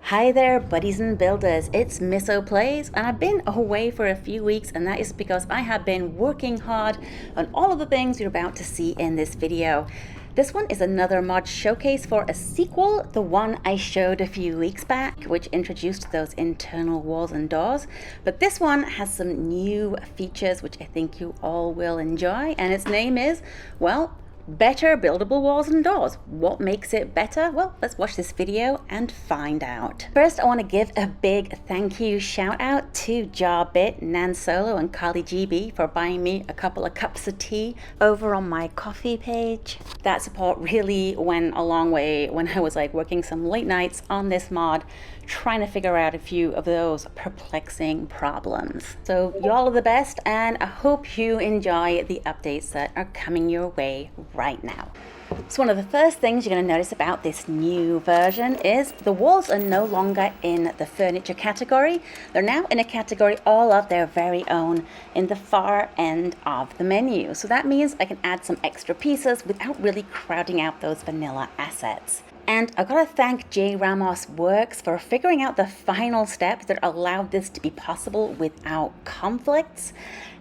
Hi there, buddies and builders. It's Misso Plays, and I've been away for a few weeks, and that is because I have been working hard on all of the things you're about to see in this video. This one is another mod showcase for a sequel, the one I showed a few weeks back, which introduced those internal walls and doors. But this one has some new features which I think you all will enjoy, and its name is, well, better buildable walls and doors. What makes it better? Well, let's watch this video and find out. First, I want to give a big thank you shout out to Jarbit, Nan Solo, and Carly GB for buying me a couple of cups of tea over on my coffee page. That support really went a long way when I was working some late nights on this mod, trying to figure out a few of those perplexing problems. So y'all are the best, and I hope you enjoy the updates that are coming your way right now. So one of the first things you're going to notice about this new version is the walls are no longer in the furniture category. They're now in a category all of their very own in the far end of the menu. So that means I can add some extra pieces without really crowding out those vanilla assets. And I've got to thank J. Ramos Works for figuring out the final steps that allowed this to be possible without conflicts.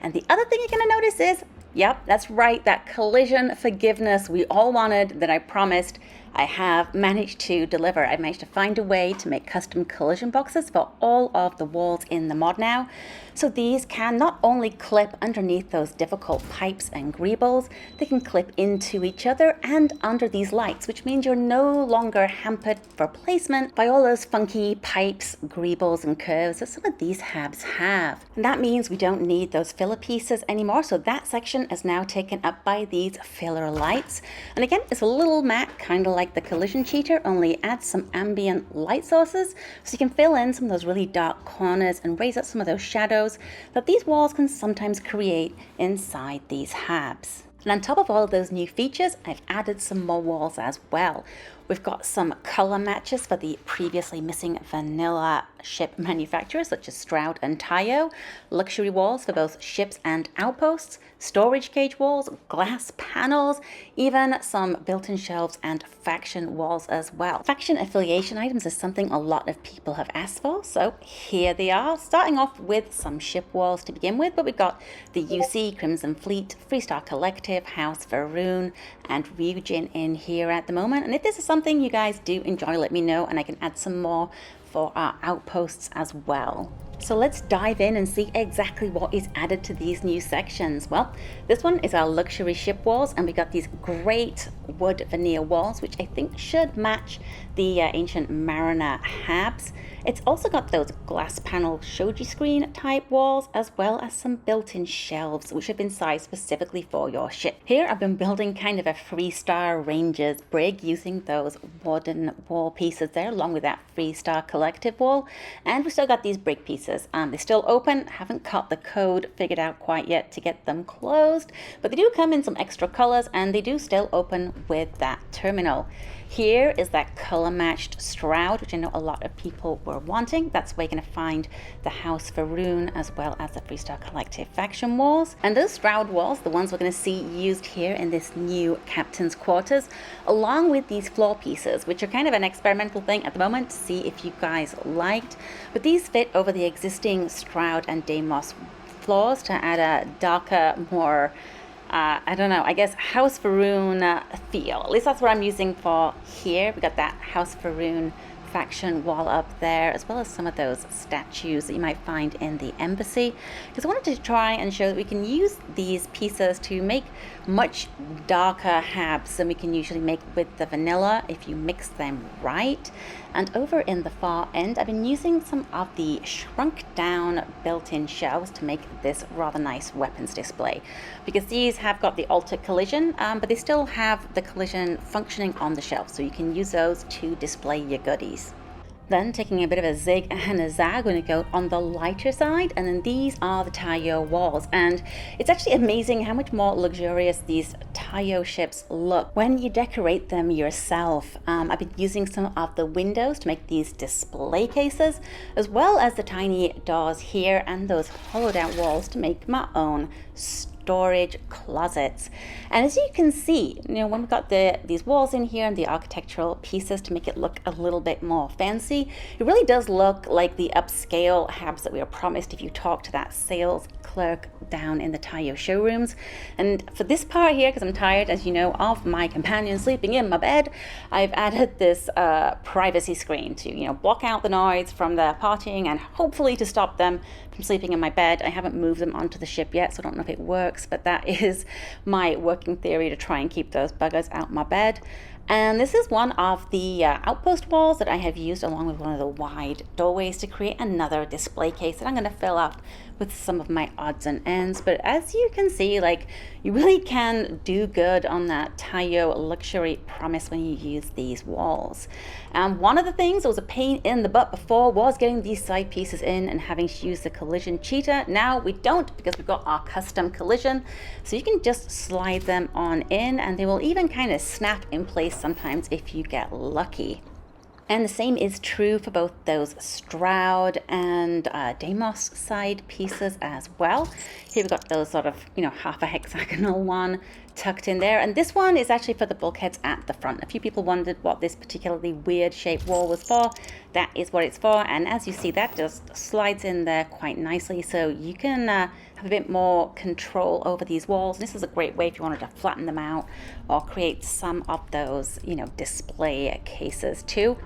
And the other thing you're going to notice is, yep, that's right, that collision forgiveness we all wanted that I promised, I have managed to deliver. I managed to find a way to make custom collision boxes for all of the walls in the mod now. So these can not only clip underneath those difficult pipes and greebles, they can clip into each other and under these lights, which means you're no longer hampered for placement by all those funky pipes, greebles, and curves that some of these habs have. And that means we don't need those filler pieces anymore. So that section is now taken up by these filler lights. And again, it's a little matte, kind of like the collision cheater, only adds some ambient light sources so you can fill in some of those really dark corners and raise up some of those shadows that these walls can sometimes create inside these habs. And on top of all of those new features, I've added some more walls as well. We've got some color matches for the previously missing vanilla ship manufacturers such as Stroud and Tayo, luxury walls for both ships and outposts, storage cage walls, glass panels, even some built-in shelves and faction walls as well. Faction affiliation items is something a lot of people have asked for, so here they are, starting off with some ship walls to begin with, but we've got the UC, Crimson Fleet, Freestar Collective, House Varun, and Ryujin in here at the moment. And if this is something you guys do enjoy, let me know and I can add some more for our outposts as well. So let's dive in and see exactly what is added to these new sections. Well, this one is our luxury ship walls, and we got these great wood veneer walls, which I think should match the ancient mariner habs. It's also got those glass panel shoji screen type walls, as well as some built-in shelves, which have been sized specifically for your ship. Here I've been building kind of a Freestar Rangers brig using those wooden wall pieces there, along with that Freestar Collective wall. And we still got these brig pieces. They're still open, haven't got the code figured out quite yet to get them closed, but they do come in some extra colors and they do still open with that terminal. Here is that color matched Stroud, which I know a lot of people were wanting. That's where you're going to find the House Varun as well as the Freestar Collective faction walls. And those Stroud walls, the ones we're going to see used here in this new captain's quarters, along with these floor pieces, which are kind of an experimental thing at the moment to see if you guys liked. But these fit over the existing Stroud and Deimos floors to add a darker, more I don't know, I guess House Varun feel. At least that's what I'm using for here. We got that House Varun faction wall up there, as well as some of those statues that you might find in the embassy, because I wanted to try and show that we can use these pieces to make much darker habs than we can usually make with the vanilla if you mix them right. And over in the far end, I've been using some of the shrunk down built-in shelves to make this rather nice weapons display, because these have got the altered collision, but they still have the collision functioning on the shelf, so you can use those to display your goodies. Then taking a bit of a zig and a zag, we're going to go on the lighter side, and then these are the Tayo walls, and it's actually amazing how much more luxurious these Tayo ships look when you decorate them yourself. I've been using some of the windows to make these display cases, as well as the tiny doors here and those hollowed out walls to make my own storage closets. And as you can see, when we've got these walls in here and the architectural pieces to make it look a little bit more fancy, it really does look like the upscale hubs that we were promised if you talk to that sales clerk down in the Tayo showrooms. And for this part here, because I'm tired, as you know, of my companion sleeping in my bed, I've added this privacy screen to, block out the noise from the partying and hopefully to stop them from sleeping in my bed. I haven't moved them onto the ship yet, so I don't know if it works, but that is my working theory to try and keep those buggers out my bed. And this is one of the outpost walls that I have used along with one of the wide doorways to create another display case that I'm going to fill up with some of my odds and ends. But as you can see, you really can do good on that Tayo luxury promise when you use these walls. And one of the things that was a pain in the butt before was getting these side pieces in and having to use the collision cheater. Now we don't, because we've got our custom collision. So you can just slide them on in, and they will even kind of snap in place sometimes if you get lucky. And the same is true for both those Stroud and Deimos side pieces as well. Here we've got those sort of, half a hexagonal one tucked in there. And this one is actually for the bulkheads at the front. A few people wondered what this particularly weird shaped wall was for. That is what it's for. And as you see, that just slides in there quite nicely. So you can have a bit more control over these walls. This is a great way if you wanted to flatten them out or create some of those, display cases too.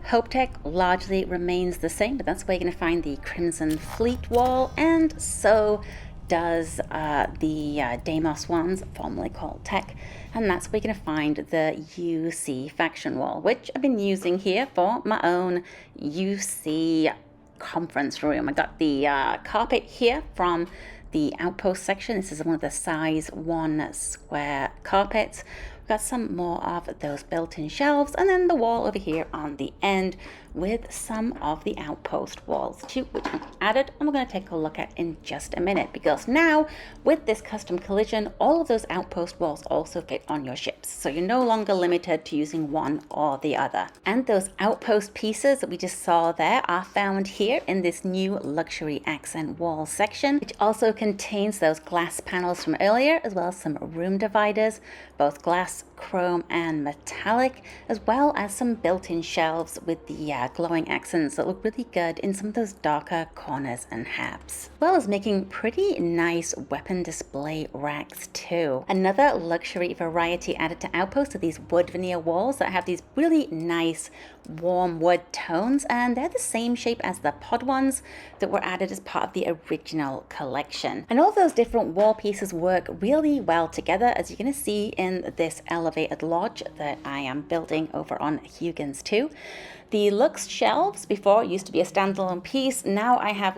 Hope Tech largely remains the same, but that's where you're going to find the Crimson Fleet wall, and so does the Deimos ones, formerly called Tech, and that's where you're going to find the UC faction wall, which I've been using here for my own UC conference room. I got the carpet here from the outpost section. This is one of the size 1 square carpets. We've got some more of those built-in shelves, and then the wall over here on the end with some of the outpost walls too, which I've added and we're going to take a look at in just a minute, because now with this custom collision, all of those outpost walls also fit on your ships, so you're no longer limited to using one or the other. And those outpost pieces that we just saw there are found here in this new luxury accent wall section, which also contains those glass panels from earlier, as well as some room dividers, both glass, chrome and metallic, as well as some built-in shelves with the glowing accents that look really good in some of those darker corners and halves, as well as making pretty nice weapon display racks too. Another luxury variety added to Outpost are these wood veneer walls that have these really nice warm wood tones, and they're the same shape as the pod ones that were added as part of the original collection. And all those different wall pieces work really well together, as you're going to see in this elevated lodge that I am building over on Huygens 2. The Lux shelves before used to be a standalone piece. Now I have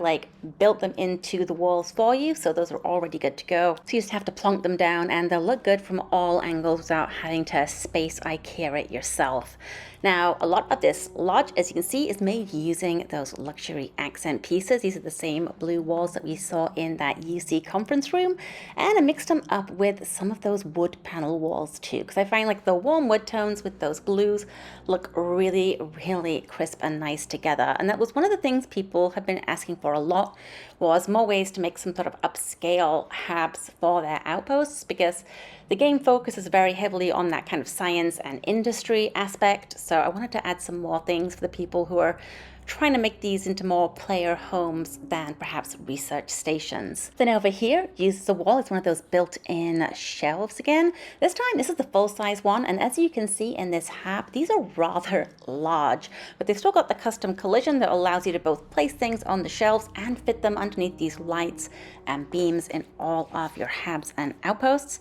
built them into the walls for you, so those are already good to go. So you just have to plonk them down and they'll look good from all angles without having to space IKEA it yourself. Now, a lot of this lodge, as you can see, is made using those luxury accent pieces. These are the same blue walls that we saw in that UC conference room, and I mixed them up with some of those wood panel walls too, because I find the warm wood tones with those blues look really, really crisp and nice together. And that was one of the things people have been asking for a lot, was more ways to make some sort of upscale hubs for their outposts, because the game focuses very heavily on that kind of science and industry aspect. So I wanted to add some more things for the people who are trying to make these into more player homes than perhaps research stations. Then over here, uses the wall. It's one of those built-in shelves again. This time, this is the full-size one, and as you can see in this hub, these are rather large, but they've still got the custom collision that allows you to both place things on the shelves and fit them underneath these lights and beams in all of your hubs and outposts.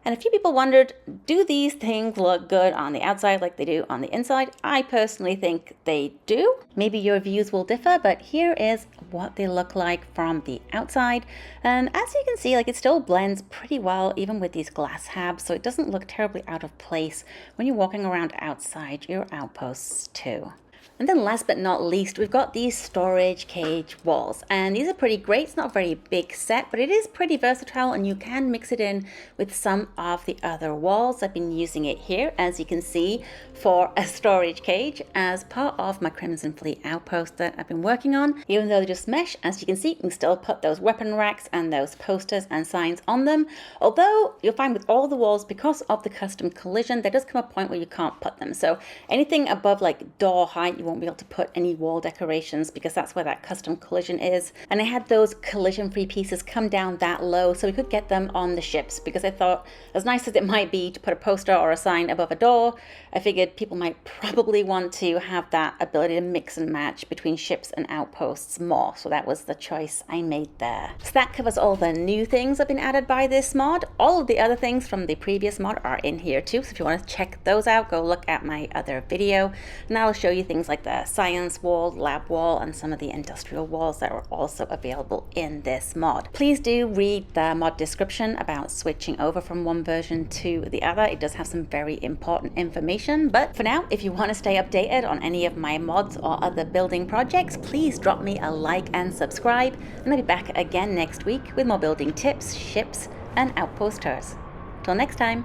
And a few people wondered, do these things look good on the outside like they do on the inside? I personally think they do. Maybe your views will differ, but here is what they look like from the outside. And as you can see, it still blends pretty well even with these glass hubs, so it doesn't look terribly out of place when you're walking around outside your outposts too. And then last but not least, we've got these storage cage walls. And these are pretty great. It's not a very big set, but it is pretty versatile and you can mix it in with some of the other walls. I've been using it here, as you can see, for a storage cage as part of my Crimson Fleet outpost that I've been working on. Even though they're just mesh, as you can see, you can still put those weapon racks and those posters and signs on them. Although you'll find with all the walls, because of the custom collision, there does come a point where you can't put them. So anything above like door height, you won't be able to put any wall decorations because that's where that custom collision is. And I had those collision free pieces come down that low so we could get them on the ships, because I thought, as nice as it might be to put a poster or a sign above a door, I figured people might probably want to have that ability to mix and match between ships and outposts more. So that was the choice I made there. So that covers all the new things that have been added by this mod. All of the other things from the previous mod are in here too. So if you want to check those out, go look at my other video and I'll show you things like the science wall, lab wall, and some of the industrial walls that are also available in this mod. Please do read the mod description about switching over from one version to the other. It does have some very important information, but for now, if you want to stay updated on any of my mods or other building projects, please drop me a like and subscribe, and I'll be back again next week with more building tips, ships, and outpost tours. Till next time,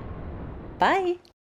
bye!